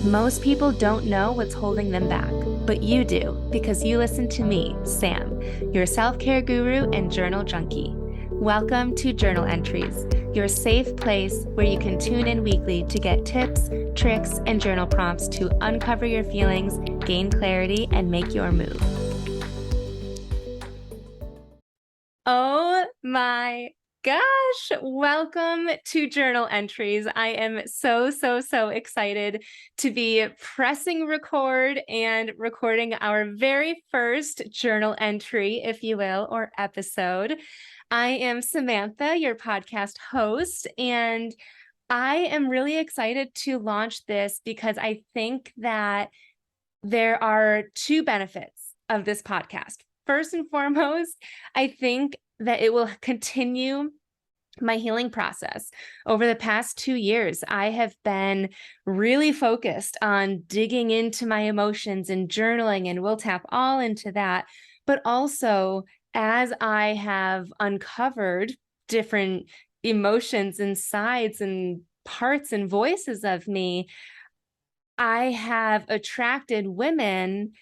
Most people don't know what's holding them back, but you do because you listen to me, Sam, your self-care guru and journal junkie. Welcome to Journal Entries, your safe place where you can tune in weekly to get tips, tricks, and journal prompts to uncover your feelings, gain clarity, and make your move. Oh my gosh, welcome to Journal Entries. I am so excited to be pressing record and recording our very first journal entry, if you will, or episode. I am Samantha, your podcast host, and I am really excited to launch this because I think that there are two benefits of this podcast. First and foremost, I think that it will continue my healing process. Over the past 2 years, I have been really focused on digging into my emotions and journaling, and we'll tap all into that. But also, as I have uncovered different emotions and sides and parts and voices of me, I have attracted women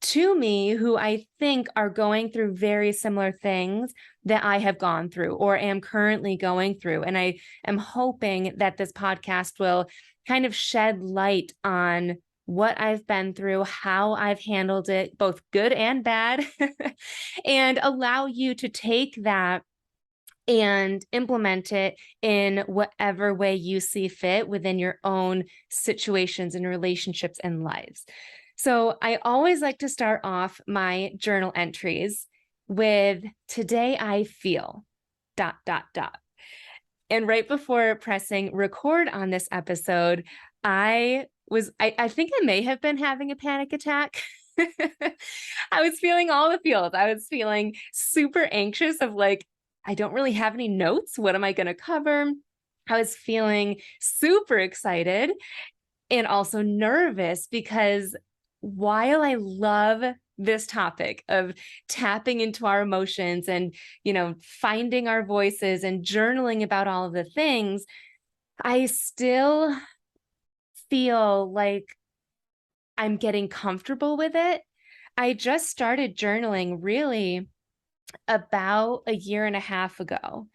to me who I think are going through very similar things that I have gone through or am currently going through. And I am hoping that this podcast will kind of shed light on what I've been through, how I've handled it, both good and bad, and allow you to take that and implement it in whatever way you see fit within your own situations and relationships and lives. So I always like to start off my journal entries with "today I feel ... And right before pressing record on this episode, I think I may have been having a panic attack. I was feeling all the feels. I was feeling super anxious of like, I don't really have any notes. What am I going to cover? I was feeling super excited and also nervous because while I love this topic of tapping into our emotions and, finding our voices and journaling about all of the things, I still feel like I'm getting comfortable with it. I just started journaling really about a year and a half ago.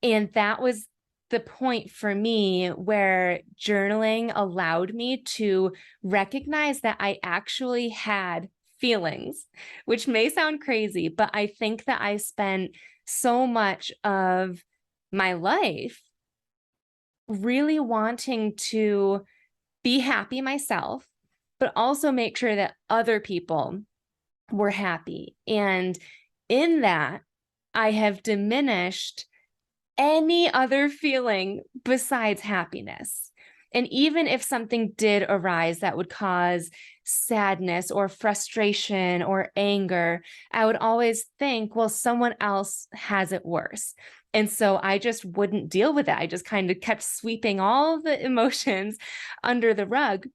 And that was the point for me where journaling allowed me to recognize that I actually had feelings, which may sound crazy, but I think that I spent so much of my life really wanting to be happy myself, but also make sure that other people were happy. And in that, I have diminished any other feeling besides happiness. And even if something did arise that would cause sadness or frustration or anger, I would always think, well, someone else has it worse. And so I just wouldn't deal with it. I just kind of kept sweeping all the emotions under the rug.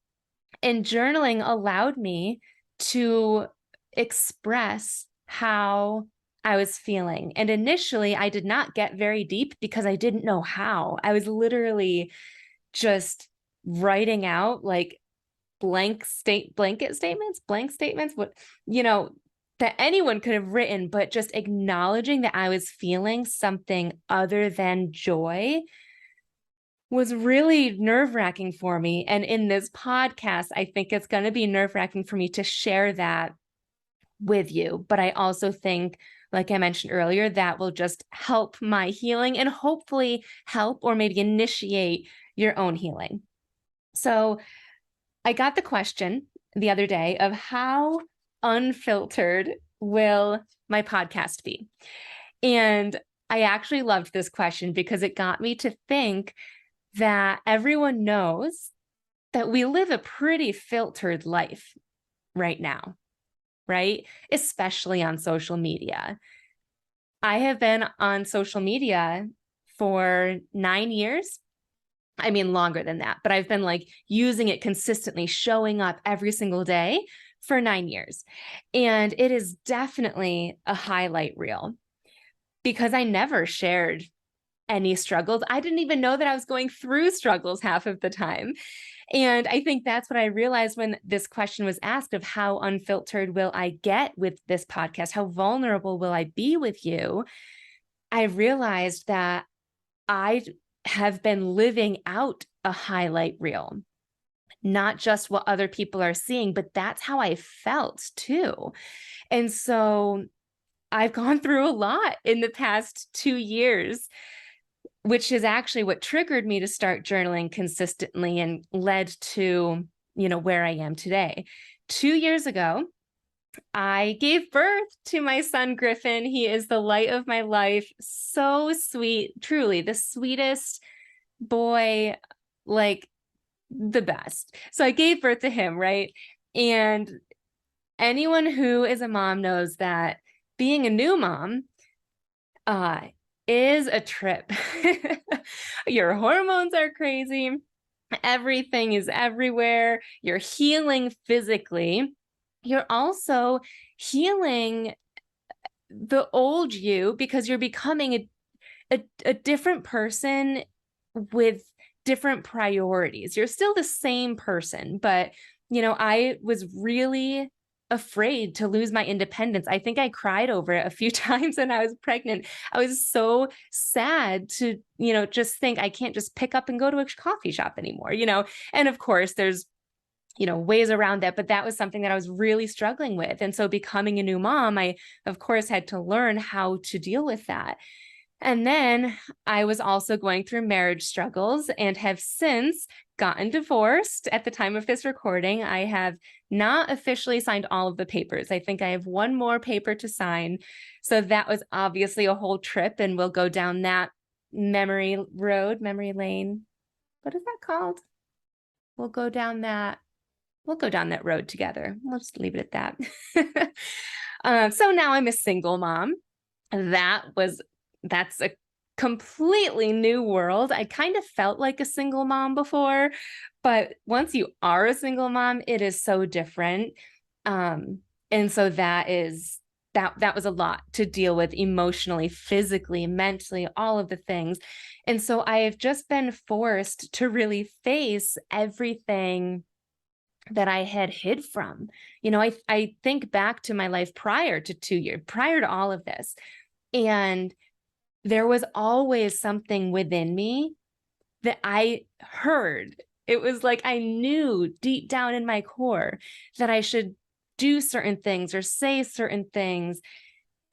And journaling allowed me to express how I was feeling. And initially, I did not get very deep because I didn't know how. I was literally just writing out like blank statements, what, that anyone could have written, but just acknowledging that I was feeling something other than joy was really nerve-wracking for me. And in this podcast, I think it's going to be nerve-wracking for me to share that with you. But I also think, like I mentioned earlier, that will just help my healing and hopefully help or maybe initiate your own healing. So I got the question the other day of how unfiltered will my podcast be? And I actually loved this question because it got me to think that everyone knows that we live a pretty filtered life right now, right? Especially on social media. I have been on social media for 9 years. I mean, longer than that, but I've been like using it consistently, showing up every single day for 9 years. And it is definitely a highlight reel because I never shared any struggles. I didn't even know that I was going through struggles half of the time. And I think that's what I realized when this question was asked of how unfiltered will I get with this podcast? How vulnerable will I be with you? I realized that I have been living out a highlight reel, not just what other people are seeing, but that's how I felt too. And so I've gone through a lot in the past 2 years, which is actually what triggered me to start journaling consistently and led to, where I am today. 2 years ago, I gave birth to my son, Griffin. He is the light of my life. So sweet, truly the sweetest boy, like the best. So I gave birth to him, right? And anyone who is a mom knows that being a new mom is a trip. Your hormones are crazy. Everything is everywhere. You're healing physically. You're also healing the old you because you're becoming a different person with different priorities. You're still the same person, but I was really afraid to lose my independence. I think I cried over it a few times when I was pregnant. I was so sad to, just think I can't just pick up and go to a coffee shop anymore, and of course there's ways around that, but that was something that I was really struggling with. And so becoming a new mom, I of course had to learn how to deal with that. And then I was also going through marriage struggles and have since gotten divorced. At the time of this recording, I have not officially signed all of the papers. I think I have one more paper to sign. So that was obviously a whole trip, and we'll go down that memory lane. What is that called? We'll go down that road together. We'll just leave it at that. So now I'm a single mom. That's a completely new world. I kind of felt like a single mom before, but once you are a single mom, it is so different. And so that was a lot to deal with emotionally, physically, mentally, all of the things. And so I have just been forced to really face everything that I had hid from. I think back to my life prior to 2 years, prior to all of this, and there was always something within me that I heard. It was like I knew deep down in my core that I should do certain things or say certain things,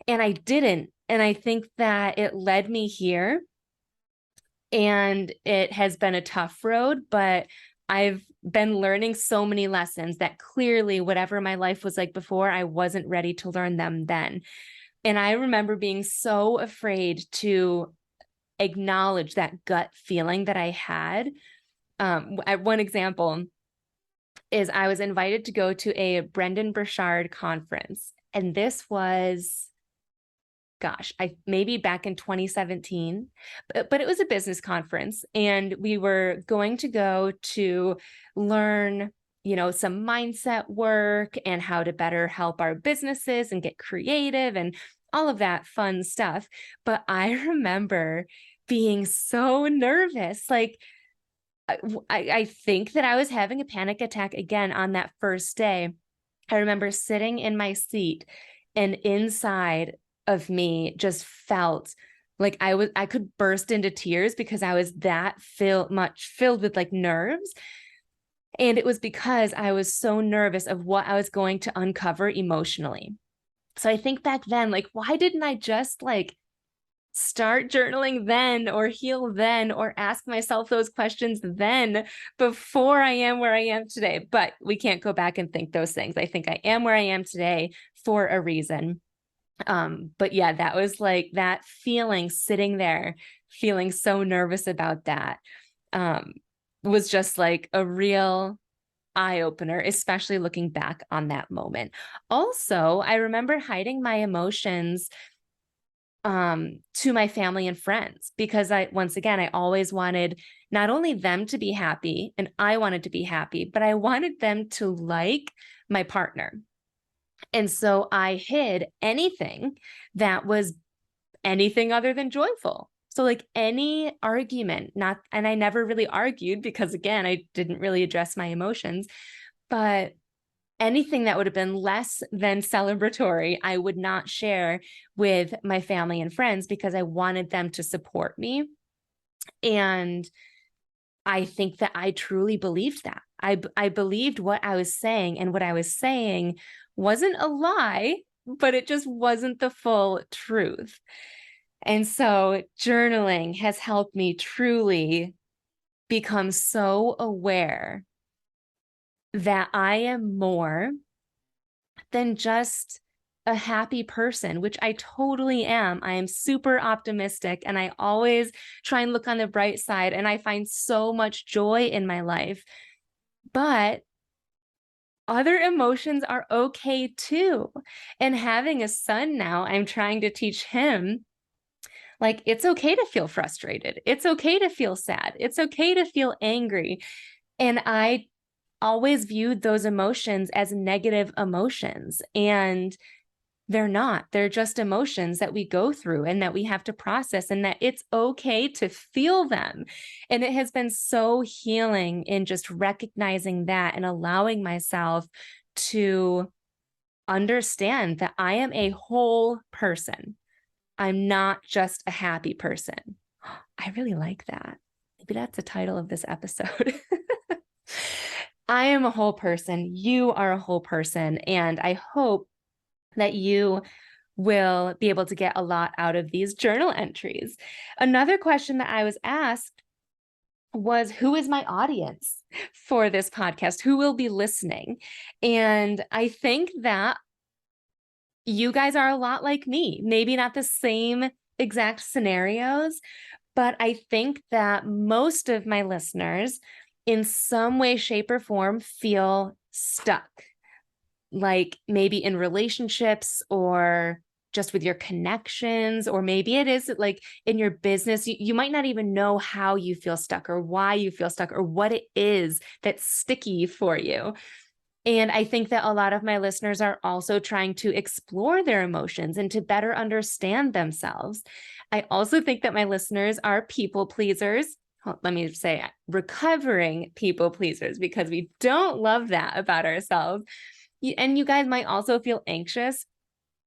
and I didn't. And I think that it led me here, and it has been a tough road, but I've been learning so many lessons that clearly whatever my life was like before, I wasn't ready to learn them then. And I remember being so afraid to acknowledge that gut feeling that I had. One example is I was invited to go to a Brendan Burchard conference. And this was, maybe back in 2017, but it was a business conference. And we were going to go to learn some mindset work and how to better help our businesses and get creative and all of that fun stuff. But I remember being so nervous. Like, I think that I was having a panic attack again on that first day. I remember sitting in my seat, and inside of me just felt like I could burst into tears because I was that filled with like nerves. And it was because I was so nervous of what I was going to uncover emotionally. So I think back then, like, why didn't I just like start journaling then, or heal then, or ask myself those questions then before I am where I am today? But we can't go back and think those things. I think I am where I am today for a reason. But yeah, that was like that feeling, sitting there, feeling so nervous about that, was just like a real eye opener, especially looking back on that moment. Also, I remember hiding my emotions to my family and friends because once again, I always wanted not only them to be happy, and I wanted to be happy, but I wanted them to like my partner. And so I hid anything that was anything other than joyful. So like any argument, and I never really argued because again, I didn't really address my emotions, but anything that would have been less than celebratory, I would not share with my family and friends because I wanted them to support me. And I think that I truly believed that. I believed what I was saying, and what I was saying wasn't a lie, but it just wasn't the full truth. And so journaling has helped me truly become so aware that I am more than just a happy person, which I totally am. I am super optimistic and I always try and look on the bright side, and I find so much joy in my life. But other emotions are okay too. And having a son now, I'm trying to teach him, like, it's okay to feel frustrated. It's okay to feel sad. It's okay to feel angry. And I always viewed those emotions as negative emotions, and they're not. They're just emotions that we go through and that we have to process, and that it's okay to feel them. And it has been so healing in just recognizing that and allowing myself to understand that I am a whole person. I'm not just a happy person. I really like that. Maybe that's the title of this episode. I am a whole person. You are a whole person. And I hope that you will be able to get a lot out of these journal entries. Another question that I was asked was, who is my audience for this podcast? Who will be listening? And I think that you guys are a lot like me, maybe not the same exact scenarios, but I think that most of my listeners in some way, shape, or form feel stuck, like maybe in relationships or just with your connections, or maybe it is like in your business. You might not even know how you feel stuck or why you feel stuck or what it is that's sticky for you. And I think that a lot of my listeners are also trying to explore their emotions and to better understand themselves. I also think that my listeners are people pleasers. Well, let me say recovering people pleasers, because we don't love that about ourselves. And you guys might also feel anxious.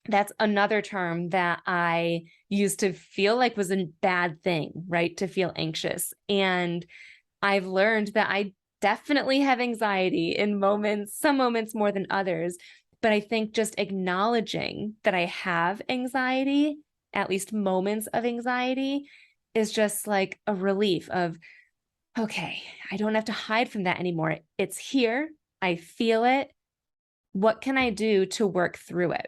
That's another term that I used to feel like was a bad thing, right? To feel anxious. And I've learned that I definitely have anxiety in moments, some moments more than others. But I think just acknowledging that I have anxiety, at least moments of anxiety, is just like a relief of, okay, I don't have to hide from that anymore. It's here. I feel it. What can I do to work through it?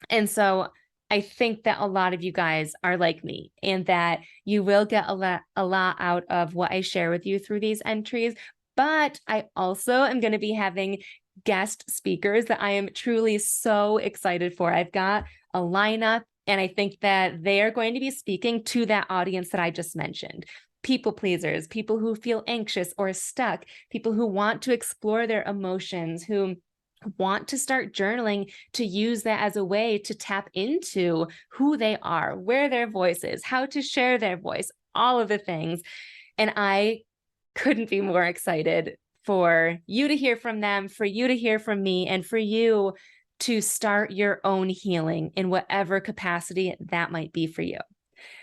And so I think that a lot of you guys are like me, and that you will get a lot out of what I share with you through these entries. But I also am going to be having guest speakers that I am truly so excited for. I've got a lineup, and I think that they are going to be speaking to that audience that I just mentioned. People pleasers, people who feel anxious or stuck, people who want to explore their emotions, who want to start journaling to use that as a way to tap into who they are, where their voice is, how to share their voice, all of the things. And I couldn't be more excited for you to hear from them, for you to hear from me, and for you to start your own healing in whatever capacity that might be for you.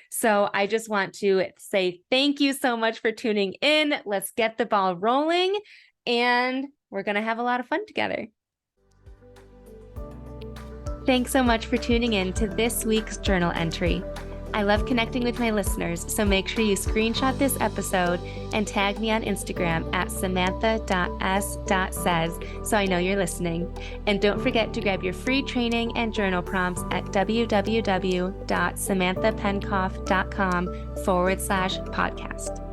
So I just want to say thank you so much for tuning in. Let's get the ball rolling, and we're going to have a lot of fun together. Thanks so much for tuning in to this week's journal entry. I love connecting with my listeners, so make sure you screenshot this episode and tag me on Instagram at samantha.s.says so I know you're listening. And don't forget to grab your free training and journal prompts at www.samanthapenkoff.com/podcast.